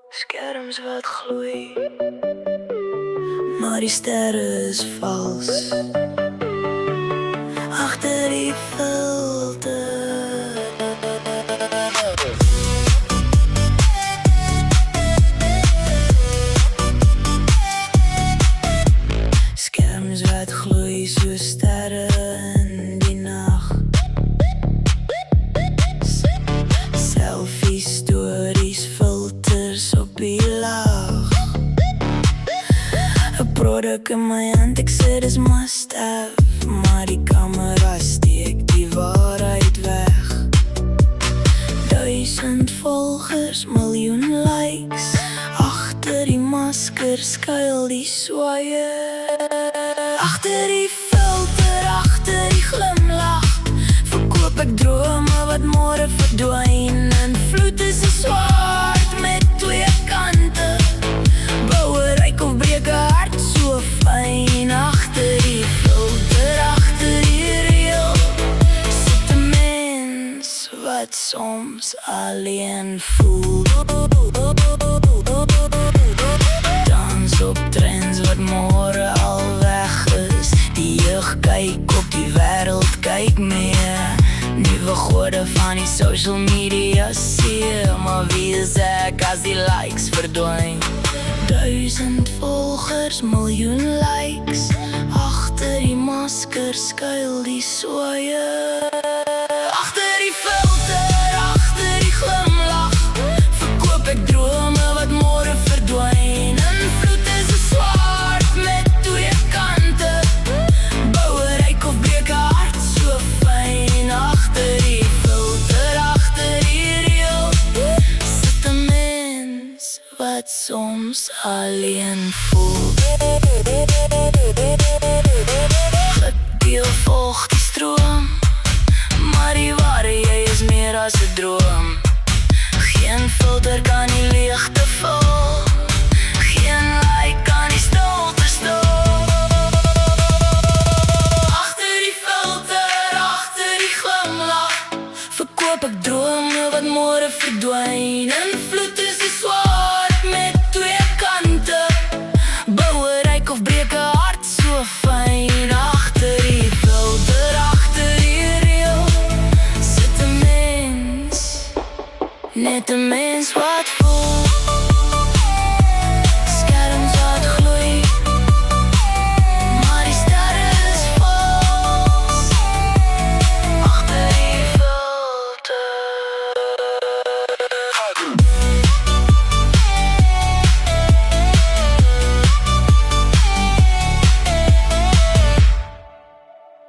Skerms wat gloei, maar die sterre is vals. Agter die filter skerms wat gloei so sterre in die nag. Selfie stories, filters op die lag. 'n produk in my hand, ek sê dis must have, maar die camera steek die waarheid weg. 1000 volgers, miljoen likes. Agter die masker skuil die swaier. Agter die filter, agter die glimlach, verkoop ek drome wat môre verdwyn. En vloed is 'n swaard met twee kante, bou 'n ryk of breek 'n hart so fyn. Agter die filter, agter die reël, sit 'n mens wat soms alleen voel. Dans op trends wat môre al weg is. Die jeug kyk op die wêreld, kyk meer. Nuwe gode van die social media sê, maar wie is ek as die likes verdwyn? 1000 volgers, miljoen likes. Agter die masker skuil die swaier. Agter die filter, agter die glimlach, verkoop ek drome wat môre verdwyn. En vloed is 'n swaard met twee kante, bou 'n ryk of breek 'n hart so fyn. Agter die filter, agter die reël, sit 'n mens wat soms alleen voel. Deel volg die stroom, maar die ware jy is meer as 'n droom. Geen filter kan